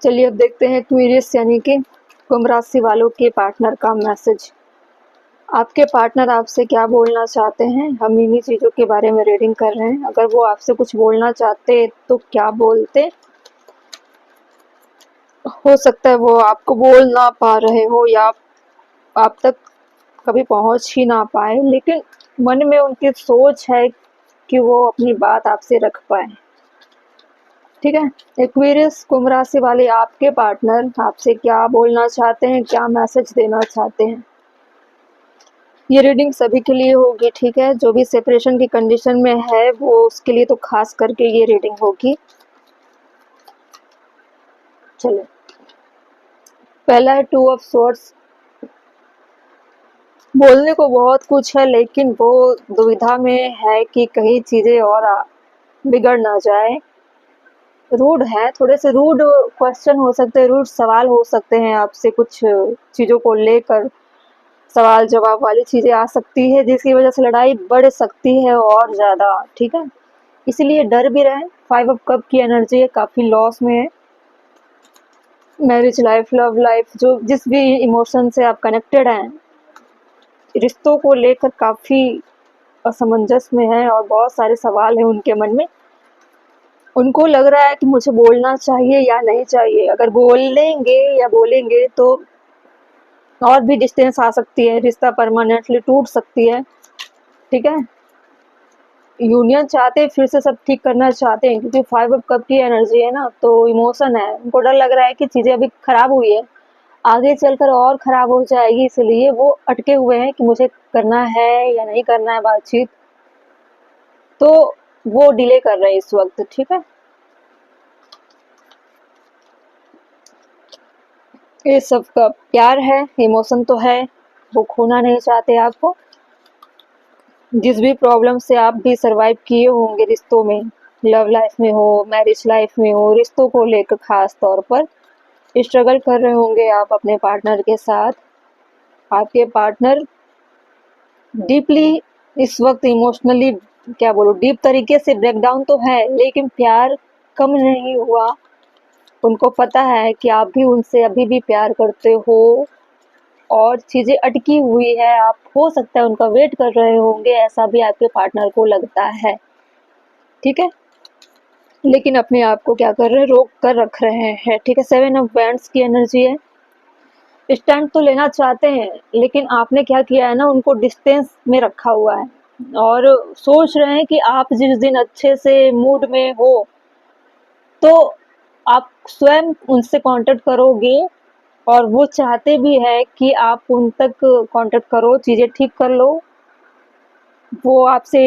चलिए अब देखते हैं क्वेरियस यानी कि कुंभ राशि वालों के पार्टनर का मैसेज। आपके पार्टनर आपसे क्या बोलना चाहते हैं, हम इन्हीं चीज़ों के बारे में रीडिंग कर रहे हैं। अगर वो आपसे कुछ बोलना चाहते तो क्या बोलते। हो सकता है वो आपको बोल ना पा रहे हो या आप तक कभी पहुंच ही ना पाए, लेकिन मन में उनकी सोच है कि वो अपनी बात आपसे रख पाए। ठीक है, एक्वेरियस कुंभ राशि वाले आपके पार्टनर आपसे क्या बोलना चाहते हैं, क्या मैसेज देना चाहते हैं। ये रीडिंग सभी के लिए होगी। ठीक है, जो भी सेपरेशन की कंडीशन में है वो उसके लिए तो खास करके ये रीडिंग होगी। चलिए, पहला है टू ऑफ स्वॉर्ड्स। बोलने को बहुत कुछ है लेकिन वो दुविधा में है कि कहीं चीज़ें और बिगड़ ना जाए। रूड है, थोड़े से रूड क्वेश्चन हो सकते हैं, रूड सवाल हो सकते हैं आपसे, कुछ चीज़ों को लेकर सवाल जवाब वाली चीज़ें आ सकती है जिसकी वजह से लड़ाई बढ़ सकती है और ज़्यादा। ठीक है, इसीलिए डर भी रहे। 5 ऑफ कप की एनर्जी है, काफ़ी लॉस में है। मैरिज लाइफ, लव लाइफ, जो जिस भी इमोशन से आप कनेक्टेड हैं, रिश्तों को लेकर काफ़ी असमंजस में है और बहुत सारे सवाल हैं उनके मन में। उनको लग रहा है कि मुझे बोलना चाहिए या नहीं चाहिए। अगर बोलेंगे या बोलेंगे तो और भी डिस्टेंस आ सकती है, रिश्ता परमानेंटली टूट सकती है। ठीक है, यूनियन चाहते हैं, फिर से सब ठीक करना चाहते हैं क्योंकि 5 ऑफ कप की एनर्जी है ना, तो इमोशन है। उनको डर लग रहा है कि चीज़ें अभी खराब हुई है, आगे चलकर और खराब हो जाएगी, इसलिए वो अटके हुए हैं कि मुझे करना है या नहीं करना है बातचीत, तो वो डिले कर रहे हैं इस वक्त। ठीक है, ये सबका प्यार है, इमोशन तो है, वो खोना नहीं चाहते आपको। जिस भी प्रॉब्लम से आप भी सरवाइव किए होंगे रिश्तों में, लव लाइफ में हो, मैरिज लाइफ में हो, रिश्तों को लेकर खास तौर पर स्ट्रगल कर रहे होंगे आप अपने पार्टनर के साथ। आपके पार्टनर डीपली इस वक्त इमोशनली, क्या बोलो, डीप तरीके से ब्रेकडाउन तो है, लेकिन प्यार कम नहीं हुआ। उनको पता है कि आप भी उनसे अभी भी प्यार करते हो और चीज़ें अटकी हुई है। आप, हो सकता है उनका वेट कर रहे होंगे, ऐसा भी आपके पार्टनर को लगता है। ठीक है, लेकिन अपने आप को क्या कर रहे हैं, रोक कर रख रहे हैं। ठीक है, 7 ऑफ वैंड्स की एनर्जी है। स्टैंड तो लेना चाहते हैं लेकिन आपने क्या किया है ना, उनको डिस्टेंस में रखा हुआ है और सोच रहे हैं कि आप जिस दिन अच्छे से मूड में हो तो आप स्वयं उनसे कांटेक्ट करोगे, और वो चाहते भी है कि आप उन तक कांटेक्ट करो, चीज़ें ठीक कर लो। वो आपसे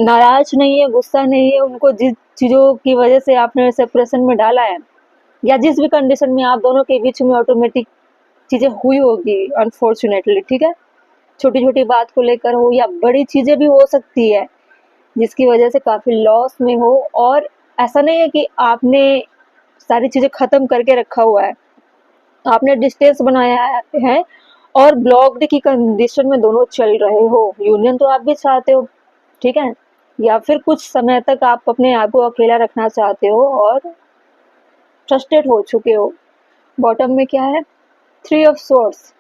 नाराज नहीं है, गुस्सा नहीं है। उनको जिस चीज़ों की वजह से आपने सेपरेशन में डाला है या जिस भी कंडीशन में आप दोनों के बीच में ऑटोमेटिक चीज़ें हुई होगी अनफॉर्चुनेटली, ठीक है, छोटी छोटी बात को लेकर हो या बड़ी चीज़ें भी हो सकती है जिसकी वजह से काफ़ी लॉस में हो। और ऐसा नहीं है कि आपने सारी चीज़ें ख़त्म करके रखा हुआ है, आपने डिस्टेंस बनाया है और ब्लॉक्ड की कंडीशन में दोनों चल रहे हो। यूनियन तो आप भी चाहते हो, ठीक है, या फिर कुछ समय तक आप अपने आप को अकेला रखना चाहते हो और फ्रस्ट्रेट हो चुके हो। बॉटम में क्या है, 3 ऑफ सोर्ड्स।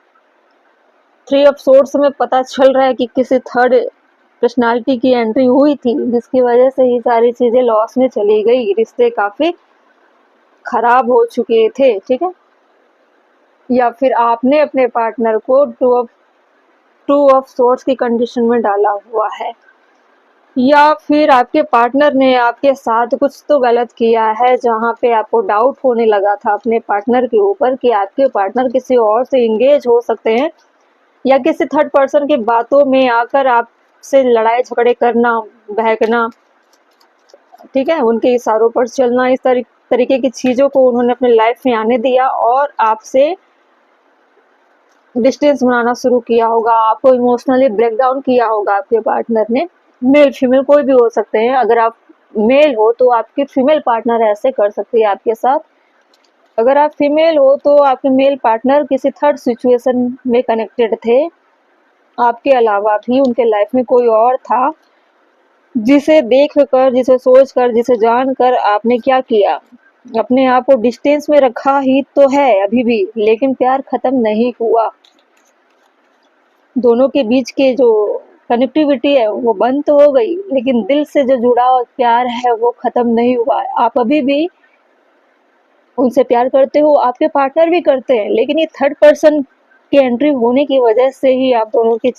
3 ऑफ सोर्ड्स में पता चल रहा है कि किसी थर्ड पर्सनालिटी की एंट्री हुई थी जिसकी वजह से ये सारी चीज़ें लॉस में चली गई, रिश्ते काफ़ी खराब हो चुके थे। ठीक है, या फिर आपने अपने पार्टनर को टू ऑफ सोर्ड्स की कंडीशन में डाला हुआ है, या फिर आपके पार्टनर ने आपके साथ कुछ तो गलत किया है जहां पे आपको डाउट होने लगा था अपने पार्टनर के ऊपर कि आपके पार्टनर किसी और से इंगेज हो सकते हैं या किसी थर्ड पर्सन की बातों में आकर आपसे लड़ाई झगड़े करना, बहकना। ठीक है, उनके इशारों पर चलना, इस तरीके की चीज़ों को उन्होंने अपने लाइफ में आने दिया और आपसे डिस्टेंस बनाना शुरू किया होगा, आपको इमोशनली ब्रेकडाउन किया होगा आपके पार्टनर ने। मेल फीमेल कोई भी हो सकते हैं, अगर आप मेल हो तो आपकी फीमेल पार्टनर ऐसे कर सकती है आपके साथ, अगर आप फीमेल हो तो आपके मेल पार्टनर किसी थर्ड सिचुएशन में कनेक्टेड थे, आपके अलावा भी उनके लाइफ में कोई और था जिसे देख कर, जिसे सोच कर, जिसे जान कर आपने क्या किया, अपने आप को डिस्टेंस में रखा ही तो है अभी भी, लेकिन प्यार खत्म नहीं हुआ। दोनों के बीच के जो कनेक्टिविटी है वो बंद तो हो गई, लेकिन दिल से जो जुड़ाव प्यार है वो खत्म नहीं हुआ है। आप अभी भी उनसे प्यार करते हो, आपके पार्टनर भी करते हैं, लेकिन ये थर्ड पर्सन की एंट्री होने की वजह से ही आप दोनों के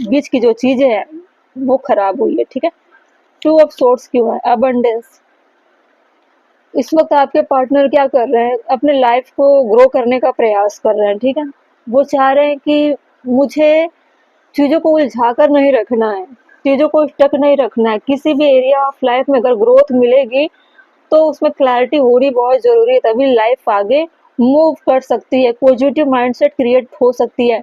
बीच की जो चीजें हैं वो खराब हुई है, ठीक है। टू ऑफ सोर्ट्स क्यों है? अबंडेंस। इस वक्त आपके पार्टनर क्या कर रहे हैं? अपने लाइफ को ग्रो करने का प्रयास कर रहे हैं, ठीक है। वो चाह रहे हैं कि मुझे चीज़ों को उलझा कर नहीं रखना है, चीज़ों को स्टक नहीं रखना है। किसी भी एरिया ऑफ लाइफ में अगर ग्रोथ मिलेगी तो उसमें क्लैरिटी होनी बहुत ज़रूरी है, तभी लाइफ आगे मूव कर सकती है, पॉजिटिव माइंडसेट क्रिएट हो सकती है।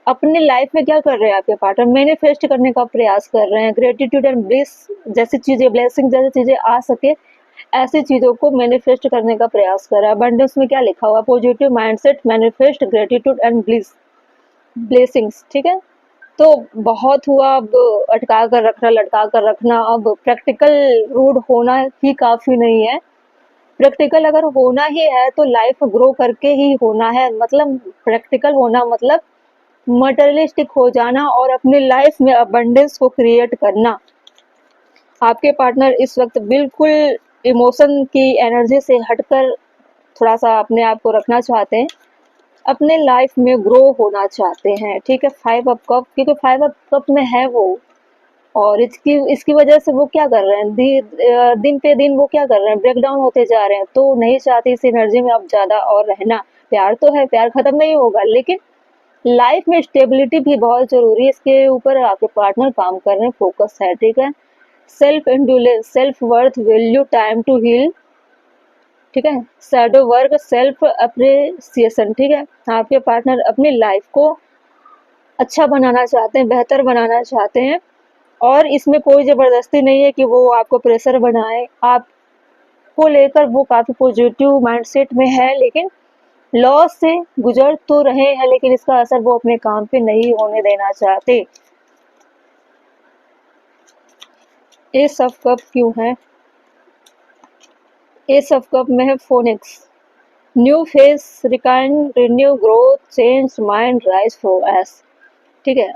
अपनी लाइफ में क्या कर रहे हैं आपके पार्टनर? मैनिफेस्ट करने का प्रयास कर रहे हैं, ग्रेटिट्यूड एंड ब्लिस जैसी चीज़ें, ब्लेसिंग जैसी चीज़ें आ सके, ऐसी चीज़ों को मैनिफेस्ट करने का प्रयास कर रहा है। अबंडेंस में क्या लिखा हुआ? Positive mindset, manifest, gratitude and bliss, blessings, ठीक है। तो बहुत हुआ अब अटका कर रखना, लटका कर रखना। अब प्रैक्टिकल रूड होना ही काफ़ी नहीं है। प्रैक्टिकल अगर होना ही है तो लाइफ ग्रो करके ही होना है। मतलब प्रैक्टिकल होना मतलब मटेरियलिस्टिक हो जाना और अपनी लाइफ में अबंडेंस को क्रिएट करना। आपके पार्टनर इस वक्त बिल्कुल इमोशन की एनर्जी से हटकर थोड़ा सा अपने आप को रखना चाहते हैं, अपने लाइफ में ग्रो होना चाहते हैं, ठीक है। 5 ऑफ कप, क्योंकि 5 ऑफ कप में है वो, और इसकी इसकी वजह से वो क्या कर रहे हैं, दिन पे दिन वो क्या कर रहे हैं, ब्रेक डाउन होते जा रहे हैं। तो नहीं चाहते इस एनर्जी में अब ज़्यादा और रहना। प्यार तो है, प्यार खत्म नहीं होगा, लेकिन लाइफ में स्टेबिलिटी भी बहुत ज़रूरी है। इसके ऊपर आपके पार्टनर काम कर रहे हैं, फोकस है, ठीक है। Self indulgence, self worth, value, time to heal, ठीक है। शैडो वर्क, सेल्फ अप्रिसिएशन, ठीक है। आपके पार्टनर अपनी लाइफ को अच्छा बनाना चाहते हैं, बेहतर बनाना चाहते हैं, और इसमें कोई ज़बरदस्ती नहीं है कि वो आपको प्रेशर बनाए। आपको लेकर वो काफ़ी पॉजिटिव माइंडसेट में है, लेकिन लॉस से गुजर तो रहे हैं, लेकिन इसका असर वो अपने काम पे नहीं होने देना चाहते। एस ऑफ कप क्यों है? एस ऑफ कप में है फोनिक्स, न्यू फेस, रिकाइंड, renew, growth, change, mind, rise for S, ठीक है।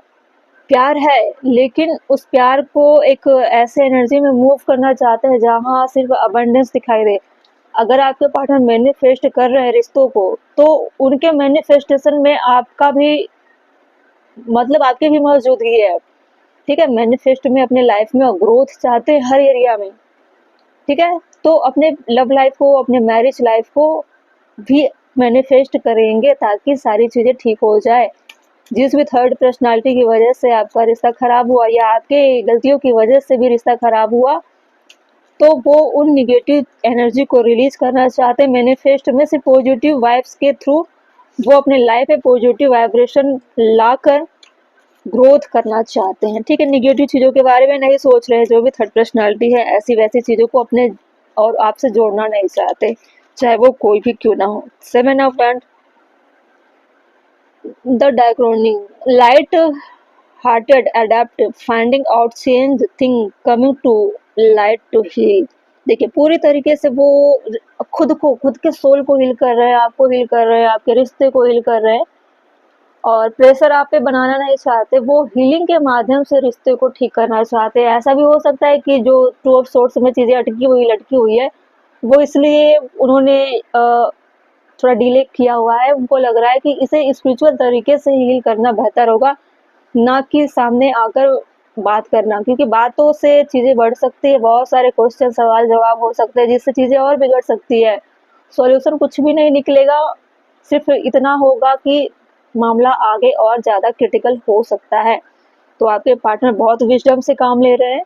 प्यार है, लेकिन उस प्यार को एक ऐसे एनर्जी में मूव करना चाहते हैं जहाँ सिर्फ अबंडेंस दिखाई दे। अगर आपके पार्टनर मैनिफेस्ट कर रहे हैं रिश्तों को, तो उनके मैनिफेस्टेशन में आपका भी मतलब आपकी भी मौजूदगी है, ठीक है। मैनिफेस्ट में अपने लाइफ में ग्रोथ चाहते हैं हर एरिया में, ठीक है। तो अपने लव लाइफ को, अपने मैरिज लाइफ को भी मैनिफेस्ट करेंगे ताकि सारी चीज़ें ठीक हो जाए। जिस भी थर्ड पर्सनालिटी की वजह से आपका रिश्ता खराब हुआ या आपके गलतियों की वजह से भी रिश्ता खराब हुआ, तो वो उन निगेटिव एनर्जी को रिलीज करना चाहते हैं मैनिफेस्ट में। सिर्फ पॉजिटिव वाइब्स के थ्रू वो अपने लाइफ में पॉजिटिव वाइब्रेशन लाकर ग्रोथ करना चाहते हैं, ठीक है। निगेटिव चीज़ों के बारे में नहीं सोच रहे हैं। जो भी थर्ड पर्सनालिटी है ऐसी वैसी चीज़ों को अपने और आपसे जोड़ना नहीं चाहते, चाहे वो कोई भी क्यों ना हो। 7 ऑफ Wands, द डायक्रोनिंग, light hearted, adept, finding out change thing, coming to light to heal. देखिए पूरी तरीके से वो खुद को, खुद के सोल को हील कर रहे हैं, आपको हील कर रहे हैं, आपके रिश्ते को हील कर रहे हैं, और प्रेशर आप पे बनाना नहीं चाहते। वो हीलिंग के माध्यम से रिश्ते को ठीक करना चाहते हैं। ऐसा भी हो सकता है कि जो टू ऑफ सोर्ट्स में चीज़ें अटकी हुई लटकी हुई है, वो इसलिए उन्होंने थोड़ा डिले किया हुआ है। उनको लग रहा है कि इसे स्पिरिचुअल तरीके से हील करना बेहतर होगा, ना कि सामने आकर बात करना, क्योंकि बातों से चीज़ें बढ़ सकती है। बहुत सारे क्वेश्चन, सवाल जवाब हो सकते हैं जिससे चीज़ें और बिगड़ सकती है। सॉल्यूशन कुछ भी नहीं निकलेगा, सिर्फ इतना होगा कि मामला आगे और ज़्यादा क्रिटिकल हो सकता है। तो आपके पार्टनर बहुत विजडम से काम ले रहे हैं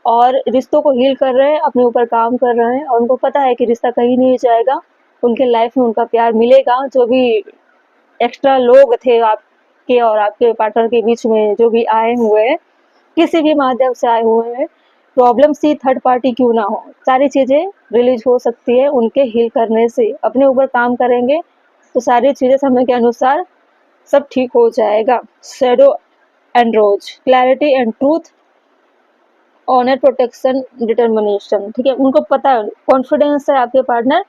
और रिश्तों को हील कर रहे हैं, अपने ऊपर काम कर रहे हैं, और उनको पता है कि रिश्ता कहीं नहीं जाएगा, उनके लाइफ में उनका प्यार मिलेगा। जो भी एक्स्ट्रा लोग थे आपके और आपके पार्टनर के बीच में, जो भी आए हुए हैं, किसी भी माध्यम से आए हुए हैं, प्रॉब्लम सी थर्ड पार्टी क्यों ना हो, सारी चीज़ें रिलीज हो सकती है उनके हील करने से। अपने ऊपर काम करेंगे तो सारी चीज़ें समय के अनुसार सब ठीक हो जाएगा। Shadow and rose, clarity and truth, honour, protection, determination, ठीक है। उनको पता है, कॉन्फिडेंस है आपके पार्टनर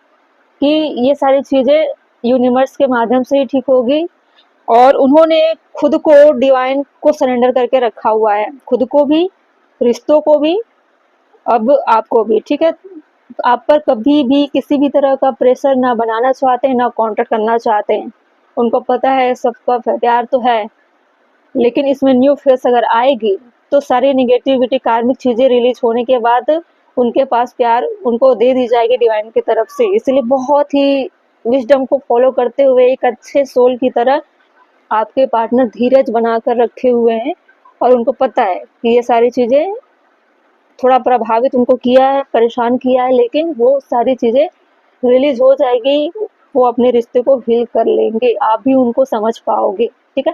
कि ये सारी चीज़ें यूनिवर्स के माध्यम से ही ठीक होगी, और उन्होंने खुद को डिवाइन को सरेंडर करके रखा हुआ है, खुद को भी, रिश्तों को भी, अब आपको भी, ठीक है। तो आप पर कभी भी किसी भी तरह का प्रेशर ना बनाना चाहते हैं, ना कांटेक्ट करना चाहते हैं। उनको पता है सबका प्यार तो है, लेकिन इसमें न्यू फेस अगर आएगी तो सारी निगेटिविटी कार्मिक चीज़ें रिलीज होने के बाद उनके पास प्यार उनको दे दी जाएगी डिवाइन की तरफ से। इसलिए बहुत ही विजडम को फॉलो करते हुए एक अच्छे सोल की तरह आपके पार्टनर धीरज बनाकर रखे हुए हैं, और उनको पता है कि ये सारी चीज़ें थोड़ा प्रभावित उनको किया है, परेशान किया है, लेकिन वो सारी चीज़ें रिलीज हो जाएगी, वो अपने रिश्ते को हील कर लेंगे, आप भी उनको समझ पाओगे, ठीक है।